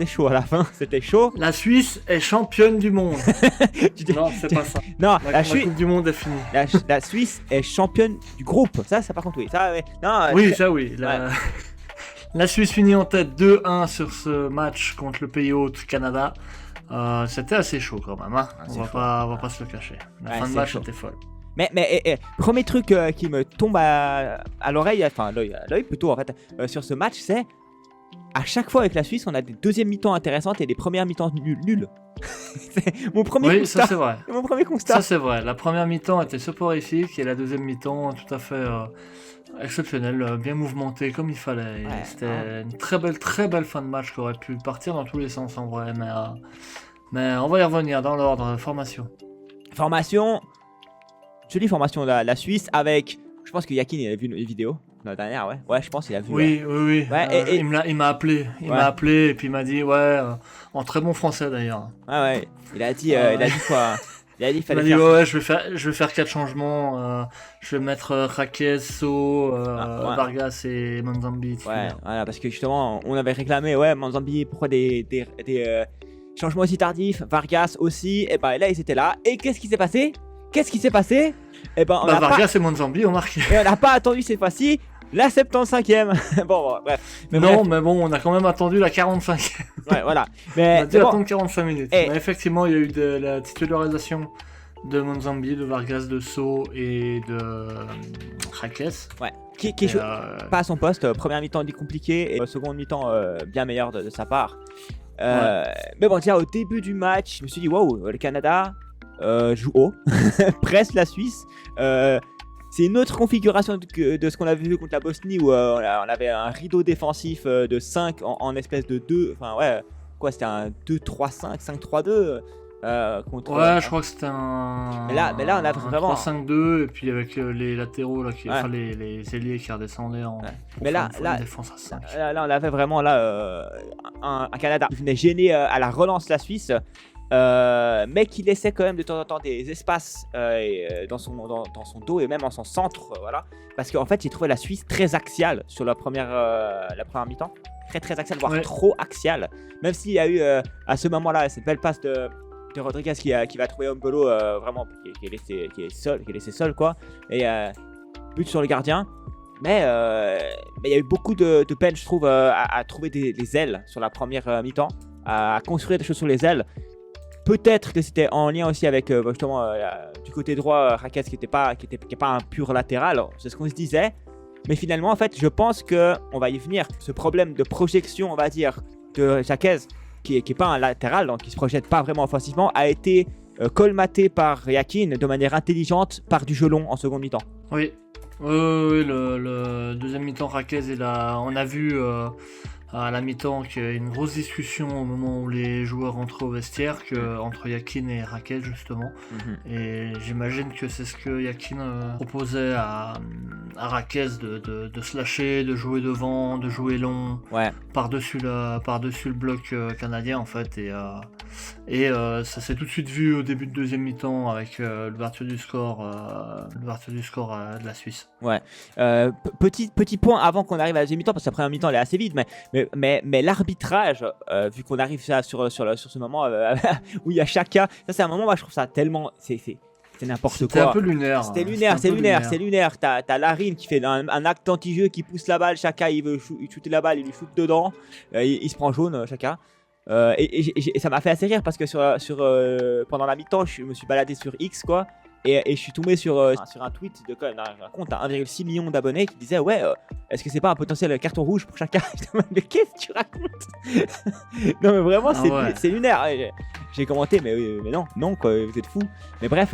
c'était chaud à la fin, c'était chaud. La Suisse est championne du monde. Non, c'est pas ça. Non, La Coupe du monde est finie. La Suisse est championne du groupe. Ça par contre, oui. Ça, ouais. Non, oui, ça, oui. La Suisse finit en tête 2-1 sur ce match contre le pays hôte Canada. C'était assez chaud quand même. Hein. On va pas se le cacher. La fin de match était folle. Mais premier truc qui me tombe à l'oreille, enfin à l'œil plutôt en fait, sur ce match, c'est à chaque fois avec la Suisse, on a des deuxièmes mi-temps intéressantes et des premières mi-temps nulles. C'est mon premier constat. Oui, ça c'est vrai. C'est mon premier constat. Ça c'est vrai. La première mi-temps était soporifique et la deuxième mi-temps tout à fait exceptionnelle, bien mouvementée comme il fallait. Ouais, c'était une très belle fin de match qui aurait pu partir dans tous les sens en vrai. Mais on va y revenir dans l'ordre. Formation. Jolie formation de la Suisse avec. Je pense que Yakin il a vu une vidéo. La dernière, ouais. Ouais, je pense qu'il a vu. Oui. Ouais, il m'a appelé. Il m'a appelé et puis il m'a dit, en très bon français d'ailleurs. Ouais. Il a dit quoi? Il a dit, je vais faire 4 changements. Je vais mettre Raquez, So, Vargas et Manzambi. Ouais, voilà, parce que justement, on avait réclamé, Manzambi, pourquoi des changements aussi tardifs, Vargas aussi, et là, ils étaient là. Et qu'est-ce qui s'est passé? Vargas et Manzambi ont marqué. Et on n'a pas attendu cette fois-ci la 75e. bon, bref. Mais bon, on a quand même attendu la 45e. Ouais, voilà. Mais on a dû attendre 45 minutes. Mais effectivement, il y a eu de la titularisation de Manzambi, de Vargas, de So et de Raquez. Ouais. Qui est pas à son poste. Première mi-temps dit compliqué et seconde mi-temps bien meilleur de sa part. Mais bon, déjà au début du match, je me suis dit waouh, le Canada joue haut, presse la Suisse. C'est une autre configuration de ce qu'on avait vu contre la Bosnie où on avait un rideau défensif de 5 en espèce de 2. Enfin, c'était un 2-3-5, 5-3-2 contre. Ouais, je crois que c'était un. Mais là, on a vraiment. 3-5-2 et puis avec les latéraux, là, les ailiers qui redescendaient en. Mais là, défense à 5. Là, on avait vraiment un Canada qui venait gêner à la relance la Suisse. Mais qui laissait quand même de temps en temps des espaces dans son dos et même en son centre, voilà. Parce qu'en fait, j'ai trouvé la Suisse très axiale sur la première mi-temps, très axiale, voire trop axiale. Même s'il y a eu à ce moment-là cette belle passe de Rodriguez qui va trouver Umbolo vraiment qui est laissé seul quoi, et but sur le gardien. Mais il y a eu beaucoup de peine, je trouve, à trouver des ailes sur la première mi-temps, à construire des choses sur les ailes. Peut-être que c'était en lien aussi avec justement du côté droit Raquez qui est pas un pur latéral, c'est ce qu'on se disait. Mais finalement en fait je pense que on va y venir. Ce problème de projection on va dire de Raquez qui est pas un latéral donc qui se projette pas vraiment offensivement a été colmaté par Yakin de manière intelligente par du jeu long en seconde mi-temps. Oui, le deuxième mi-temps Raquez on a vu à la mi-temps qu'il y a une grosse discussion au moment où les joueurs rentrent au vestiaire entre Yakin et Raquez justement. Et j'imagine que c'est ce que Yakin proposait à Raquez de se lâcher, de jouer devant, de jouer long, par-dessus le bloc canadien en fait. Et ça s'est tout de suite vu au début de deuxième mi-temps avec l'ouverture du score de la Suisse. Petit point avant qu'on arrive à la deuxième mi-temps parce que la première mi-temps elle est assez vide, mais l'arbitrage, vu qu'on arrive sur ce moment où il y a Chaka, ça c'est un moment moi je trouve ça tellement c'est n'importe quoi. C'était un peu lunaire. C'était lunaire. T'as Larine qui fait un acte anti-jeu, qui pousse la balle, Chaka il veut shooter la balle, il lui shoot dedans, il se prend jaune Chaka. Et ça m'a fait assez rire parce que pendant la mi-temps je me suis baladé sur X quoi. Et je suis tombé sur un tweet de quand même un compte à 1,6 million d'abonnés qui disait est-ce que c'est pas un potentiel carton rouge pour chacun? Mais qu'est-ce que tu racontes? Non mais vraiment c'est lunaire. J'ai commenté mais non quoi, vous êtes fous. Mais bref,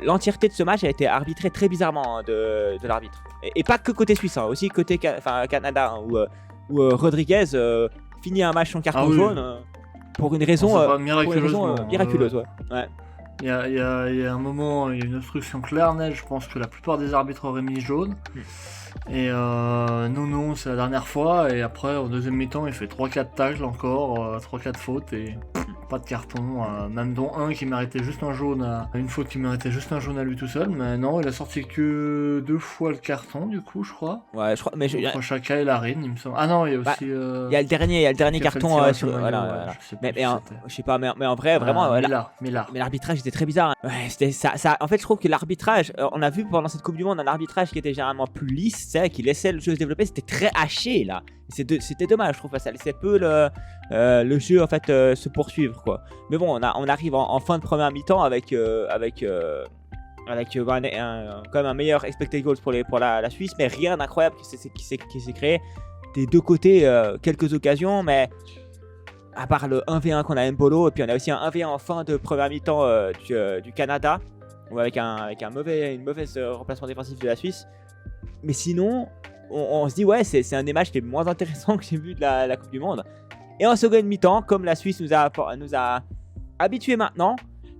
l'entièreté de ce match a été arbitrée très bizarrement de l'arbitre. Et pas que côté suisse, aussi côté Canada où Rodriguez finit un match sans carton jaune pour une raison miraculeuse. Ouais. Il y a un moment, il y a une obstruction claire, nette, je pense que la plupart des arbitres auraient mis jaune. Et non, c'est la dernière fois. Et après, au deuxième mi-temps, il fait 3-4 tacles encore, 3-4 fautes. Et pas de carton, même dont un qui méritait juste un jaune, une faute qui méritait juste un jaune à lui tout seul, mais non, il a sorti que 2 fois le carton du coup, je crois. Ouais, je crois, mais Contre Xhaka et Larin, il me semble. Ah non, il y a aussi. il y a le dernier qui a fait le carton tirage sur. au maillot, Voilà, ouais, voilà. je sais plus Mais, qui c'était. je sais pas, mais en vrai, vraiment. Millard. Mais l'arbitrage était très bizarre. Ouais, c'était ça. En fait, je trouve que l'arbitrage, on a vu pendant cette Coupe du Monde un arbitrage qui était généralement plus lisse, c'est vrai, qui laissait le jeu se développer. C'était très haché là. C'était dommage, je trouve. Ça laissait peu le jeu en fait se poursuivre quoi. Mais bon, on arrive en fin de première mi-temps avec quand même un meilleur expected goals pour la Suisse, mais rien d'incroyable qui s'est créé des deux côtés. Quelques occasions, mais à part le 1v1 qu'on a Mbolo, et puis on a aussi un 1v1 en fin de première mi-temps du Canada, avec une mauvaise remplacement défensif de la Suisse. Mais sinon, on se dit ouais, c'est un des matchs les moins intéressants que j'ai vu de la Coupe du Monde. Et en seconde mi-temps, comme la Suisse nous a habitués maintenant,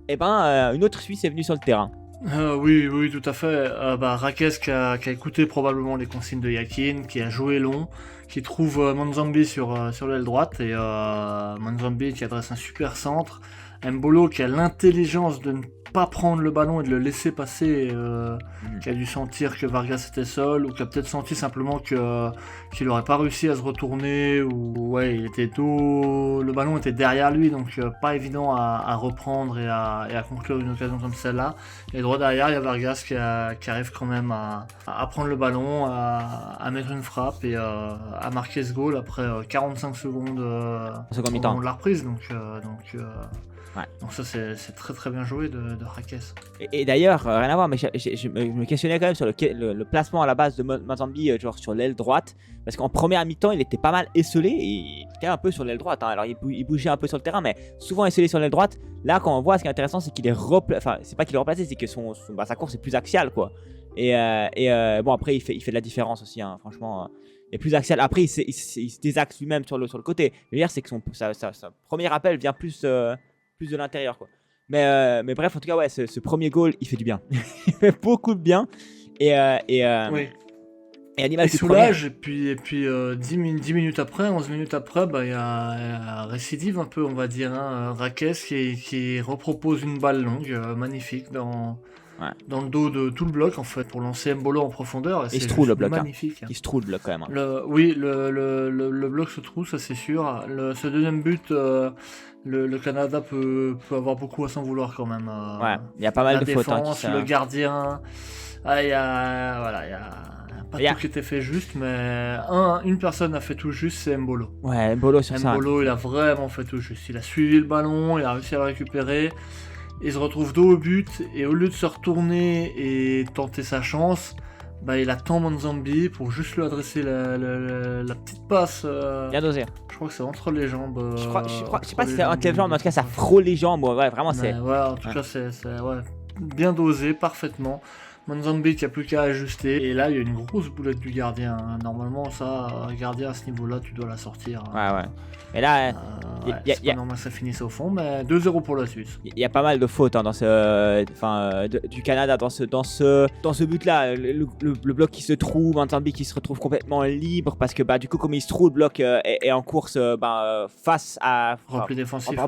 et une autre Suisse est venue sur le terrain. Oui, tout à fait. Raquez qui a écouté probablement les consignes de Yakin, qui a joué long, qui trouve Manzambi sur l'aile droite, et Manzambi qui adresse un super centre. Mbolo qui a l'intelligence de ne pas prendre le ballon et de le laisser passer, qui a dû sentir que Vargas était seul, ou qui a peut-être senti simplement qu'il n'aurait pas réussi à se retourner, ou ouais, le ballon était derrière lui, donc pas évident à reprendre et à conclure une occasion comme celle-là. Et droit derrière, il y a Vargas qui arrive quand même à prendre le ballon, à mettre une frappe et à marquer ce goal après 45 secondes seconde au mi-temps moment de la reprise. Donc Ouais. Donc ça c'est très très bien joué de Raquez. Et d'ailleurs, rien à voir, mais je me questionnais quand même sur le placement à la base de Manzambi, genre sur l'aile droite, parce qu'en première mi-temps, il était pas mal esselé, et il était un peu sur l'aile droite, hein. Alors il bougeait un peu sur le terrain, mais souvent esselé sur l'aile droite. Là, quand on voit, ce qui est intéressant, c'est qu'il est enfin, c'est pas qu'il est replacé, c'est que sa course est plus axiale, quoi. Et bon, après, il fait de la différence aussi, hein, franchement. Il est plus axial. Après, il se désaxe lui-même sur le côté. Le dire, c'est que son premier appel vient plus de l'intérieur, quoi. Mais bref, en tout cas, ouais, ce premier goal, il fait du bien. Il fait beaucoup de bien. Et Oui. Et à l'image Il soulage, et puis 10 minutes après, 11 minutes après, il y a récidive un peu, on va dire, hein, Raquez qui repropose une balle longue, magnifique, dans le dos de tout le bloc, en fait, pour lancer Mbolo en profondeur. Et il se trouve le bloc, magnifique. Il se trouve le bloc quand même. Oui, le bloc se trouve, ça c'est sûr. Ce deuxième but, le Canada peut avoir beaucoup à s'en vouloir quand même. Ouais, il y a pas mal de fautes. Le gardien, il y a pas tout qui était fait juste, mais une personne a fait tout juste, c'est Mbolo. Ouais, Mbolo sur ça. Mbolo, il a vraiment fait tout juste. Il a suivi le ballon, il a réussi à le récupérer. Il se retrouve dos au but, et au lieu de se retourner et tenter sa chance, il attend Manzambi pour juste lui adresser la petite passe. Bien dosé. Je crois que c'est entre les jambes. Je sais pas si c'est entre les jambes, mais en tout cas ça frôle les jambes. Ouais, vraiment c'est. Ouais, en tout cas c'est bien dosé, parfaitement. Manzambi qui a plus qu'à ajuster, et là il y a une grosse boulette du gardien, hein. Normalement ça, gardien à ce niveau là tu dois la sortir, hein. Ouais. Et là c'est pas normal que ça finisse au fond, mais 2-0 pour la Suisse. Il y a pas mal de fautes, hein, dans du Canada dans ce but là. Le bloc qui se trouve, Manzambi qui se retrouve complètement libre, parce que du coup comme il se trouve, le bloc est en course face à repli défensif,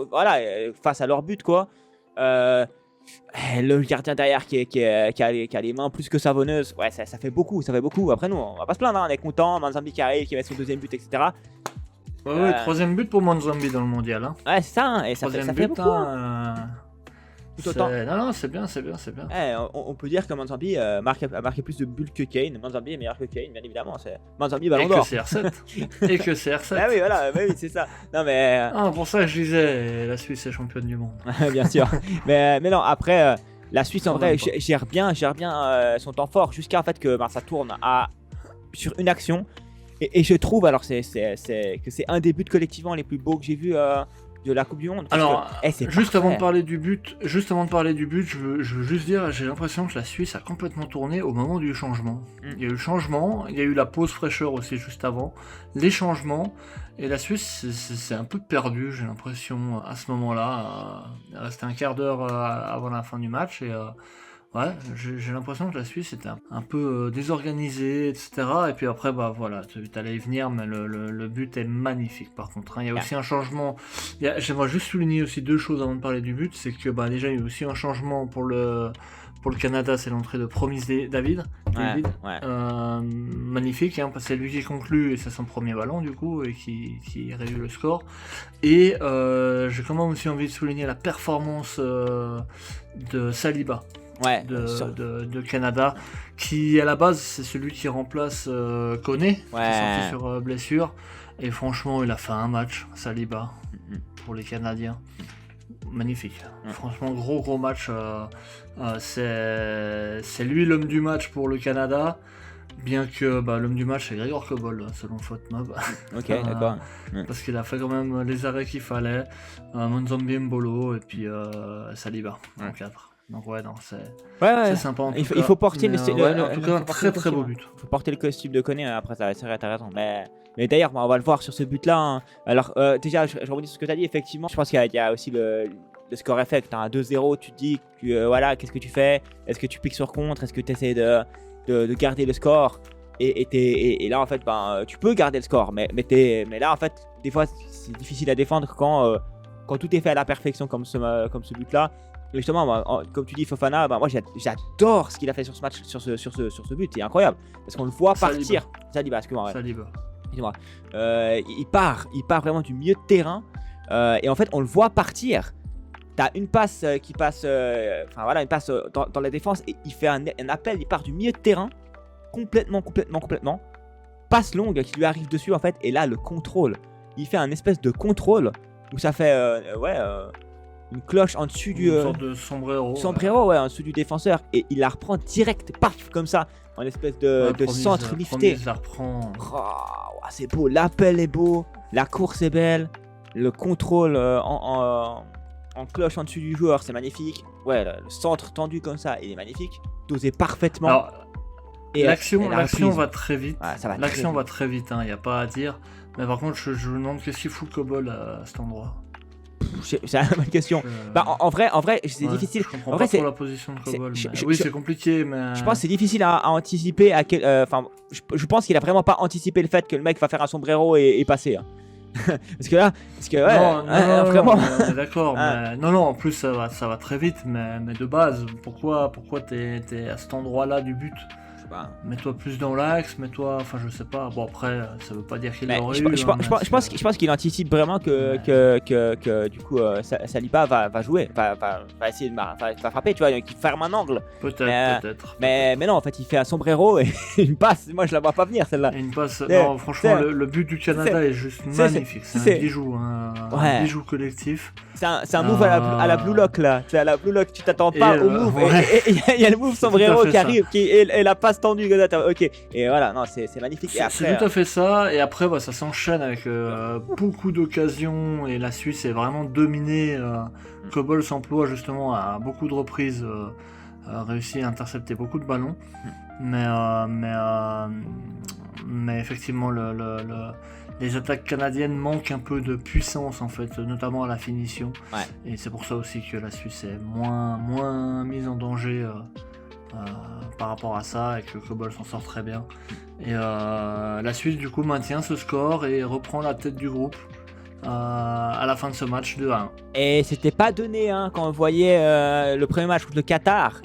voilà, face à leur but, quoi. Le gardien derrière qui a les mains plus que savonneuses. Ouais, ça fait beaucoup. Après, nous, on va pas se plaindre, hein, on est content. Manzambi qui arrive, qui met son deuxième but, etc. Ouais, troisième but pour Manzambi dans le mondial, hein. Ouais, c'est ça, hein, et ça fait beaucoup, hein. Tout autant. Non, c'est bien. On peut dire que Manzambi a marqué plus de buts que Kane. Manzambi est meilleur que Kane, bien évidemment. C'est Manzambi ballon d'or. Et que c'est R7. Ah oui, voilà, oui, c'est ça. Non, mais. Pour ça que je disais, la Suisse est championne du monde. Bien sûr. mais non, après, la Suisse, en vrai, gère bien son temps fort, jusqu'à en fait que ça tourne sur une action. Et je trouve, alors, que c'est un des buts collectivement les plus beaux que j'ai vu de la Coupe du Monde. Alors, juste avant de parler du but, je veux juste dire, j'ai l'impression que la Suisse a complètement tourné au moment du changement. Il y a eu le changement, il y a eu la pause fraîcheur aussi juste avant, les changements, et la Suisse c'est un peu perdu, j'ai l'impression, à ce moment-là. Il restait un quart d'heure avant la fin du match, et Ouais, j'ai l'impression que la Suisse était un peu désorganisée, etc. Et puis après, bah voilà, t'allais y venir, mais le but est magnifique par contre, hein. Il y a Ouais. aussi un changement. J'aimerais juste souligner aussi deux choses avant de parler du but. C'est que bah, déjà, il y a eu aussi un changement pour le Canada, c'est l'entrée de Promise David. Ouais, ouais. Magnifique, hein, parce que c'est lui qui conclut et c'est son premier ballon du coup, et qui réduit le score. Et j'ai quand même aussi envie de souligner la performance de Saliba. Ouais, de Canada, qui à la base c'est celui qui remplace Koné, qui est sorti sur blessure, et franchement il a fait un match, Saliba, pour les Canadiens, magnifique. Franchement gros match, c'est lui l'homme du match pour le Canada, bien que l'homme du match c'est Gregor Kobol selon Fotmob. Ok, d'accord. Parce qu'il a fait quand même les arrêts qu'il fallait, Monzambi Mbolo et puis Saliba en 4. Donc ouais, non, c'est sympa en tout cas. Il faut porter en tout cas, très beau but. Il faut porter le costume de Koné, après ça, c'est vrai, t'as raison. Mais d'ailleurs, on va le voir sur ce but-là, hein. Alors, déjà, je rebondis sur ce que t'as dit, effectivement. Je pense qu'il y a aussi le score effect. T'as un 2-0, tu te dis, voilà, qu'est-ce que tu fais? Est-ce que tu piques sur contre? Est-ce que tu essaies de garder le score? Et là, en fait, tu peux garder le score, mais là, en fait, des fois, c'est difficile à défendre quand tout est fait à la perfection comme ce but-là. Et justement, comme tu dis, Fofana, moi j'adore ce qu'il a fait sur ce match, sur ce but, c'est incroyable. Parce qu'on le voit partir. Saliba, excuse-moi. Il part vraiment du milieu de terrain. Et en fait, on le voit partir. T'as une passe qui passe, une passe dans la défense, et il fait un appel, il part du milieu de terrain, complètement. Passe longue qui lui arrive dessus, en fait, et là, le contrôle. Il fait un espèce de contrôle où ça fait, une cloche en dessus une sorte de sombrero. Ouais, en dessous du défenseur, et il la reprend direct, paf, comme ça, en espèce de centre lifté. C'est beau, l'appel est beau, la course est belle, le contrôle en cloche en dessus du joueur, c'est magnifique. Ouais, le centre tendu comme ça, il est magnifique, dosé parfaitement. Alors, l'action va très vite. Ouais, l'action va très vite, il n'y a pas à dire. Mais par contre, je me demande qu'est-ce qu'il fout Kobol à cet endroit. C'est une bonne question. En vrai, c'est difficile. Je comprends pas trop la position de Kobol. Oui, c'est compliqué, mais. Je pense que c'est difficile à anticiper. Je pense qu'il a vraiment pas anticipé le fait que le mec va faire un sombrero et passer. Parce que ouais, vraiment. Non, d'accord. Mais... Non, en plus ça va très vite, mais de base, pourquoi t'es à cet endroit-là du but? Mets-toi plus dans l'axe, enfin je sais pas. Bon après, ça veut pas dire qu'il aurait eu. Je pense qu'il anticipe vraiment que du coup Saliba va jouer, va essayer va frapper, tu vois, il ferme un angle. Peut-être. Mais non, en fait, il fait un sombrero et une passe. Moi, je la vois pas venir celle-là. Une passe. Non, franchement, le but du Canada est juste magnifique. C'est un bijou, un bijou collectif. C'est un move à la Blue Lock là. À la Blue Lock, tu t'attends pas au move. Et il y a le move sombrero qui arrive, et la passe tendue. Ok. Et voilà, non, c'est magnifique. C'est tout à fait ça. Et après, ça s'enchaîne avec beaucoup d'occasions. Et la Suisse est vraiment dominée. Kobol s'emploie justement à beaucoup de reprises, réussi à intercepter beaucoup de ballons. Mais effectivement, les attaques canadiennes manquent un peu de puissance en fait, notamment à la finition. Ouais. Et c'est pour ça aussi que la Suisse est moins mise en danger par rapport à ça, et que Kobol s'en sort très bien. Et la Suisse du coup maintient ce score et reprend la tête du groupe à la fin de ce match 2-1. Et c'était pas donné quand on voyait le premier match contre le Qatar.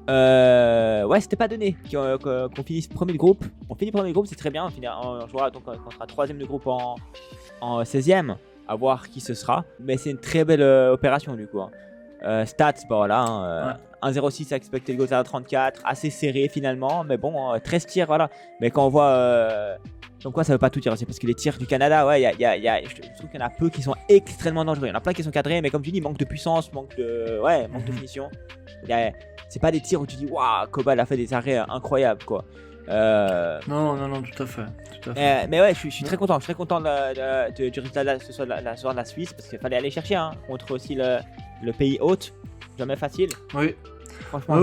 C'était pas donné qu'on finisse premier de groupe. On finit premier de groupe, c'est très bien. On jouera donc contre un troisième de groupe en 16e, à voir qui ce sera. Mais c'est une très belle opération du coup. Stats, 1,06 expected goals à 34, assez serré finalement, mais bon, 13 tirs, voilà. Mais quand on voit. Donc quoi, ça veut pas tout dire, c'est parce que les tirs du Canada, je trouve qu'il y en a peu qui sont extrêmement dangereux. Il y en a plein qui sont cadrés, mais comme tu dis, manque de puissance, manque de finition. C'est pas des tirs où tu dis waouh, Kobol a fait des arrêts incroyables quoi. Non, tout à fait. Mais ouais, je suis très content. Je suis très content du résultat ce soir de la Suisse, parce qu'il fallait aller chercher contre aussi le pays hôte. Jamais facile. Oui. Franchement,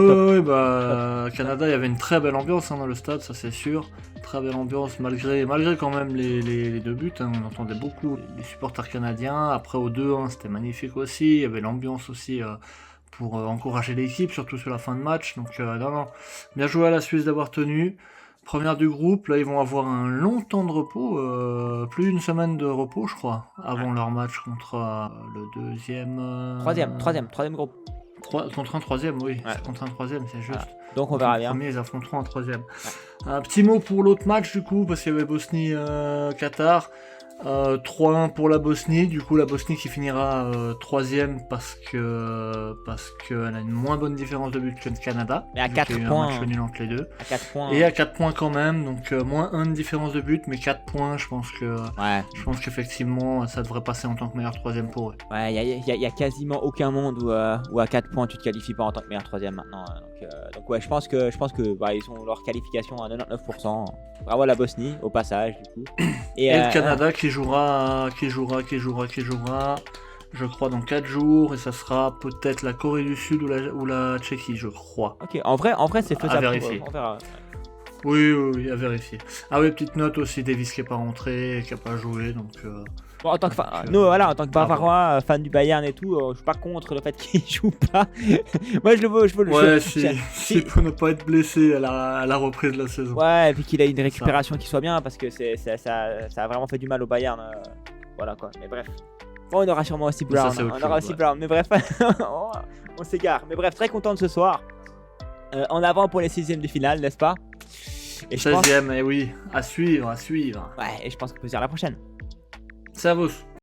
Canada, il y avait une très belle ambiance dans le stade, ça c'est sûr. Très belle ambiance malgré quand même les deux buts. On entendait beaucoup les supporters canadiens. Après au 2-1, c'était magnifique aussi. Il y avait l'ambiance aussi encourager l'équipe, surtout sur la fin de match. Donc non, bien joué à la Suisse d'avoir tenu. Première du groupe, là ils vont avoir un long temps de repos, plus d'une semaine de repos je crois, avant leur match contre le deuxième... Troisième groupe. Contre un troisième, oui, Ouais. c'est contre un troisième, c'est juste. Voilà. Donc on verra Le bien. premier, ils affronteront un troisième. Un petit mot pour l'autre match du coup, parce qu'il y avait Bosnie-Qatar. 3-1 pour la Bosnie, du coup la Bosnie qui finira troisième parce qu'elle a une moins bonne différence de but que le Canada. Mais à vu 4 qu'il y a eu un points. match nul entre les deux. À 4 points. Et à 4 points quand même, donc moins 1 de différence de but, mais 4 points, je pense qu'effectivement ça devrait passer en tant que meilleur troisième pour eux. Ouais, il y a quasiment aucun monde où à 4 points tu te qualifies pas en tant que meilleur troisième maintenant. Donc ouais, je pense que ils ont leur qualification à 99%. Bravo à la Bosnie au passage du coup. Et le Canada qui jouera, je crois dans 4 jours, et ça sera peut-être la Corée du Sud ou la Tchéquie, je crois. Ok, en vrai c'est faisable. À vérifier. On verra. Oui, à vérifier. Ah oui, petite note aussi, Davis qui est pas rentré, qui a pas joué, donc... Bon, en tant que en tant que Bavarois, fan du Bayern et tout, je suis pas contre le fait qu'il joue pas. Moi je le veux. Ouais, si pour ne pas être blessé à la reprise de la saison. Ouais, et puis qu'il ait une récupération qui soit bien, parce que ça a vraiment fait du mal au Bayern. Voilà quoi, mais bref. Bon, on aura sûrement aussi Brown. Brown, mais bref, on s'égare. Mais bref, très content de ce soir. En avant pour les 6ème de finale, n'est-ce pas? Et 16ème, et oui, à suivre. Ouais, et je pense qu'on peut se dire à la prochaine. Servus.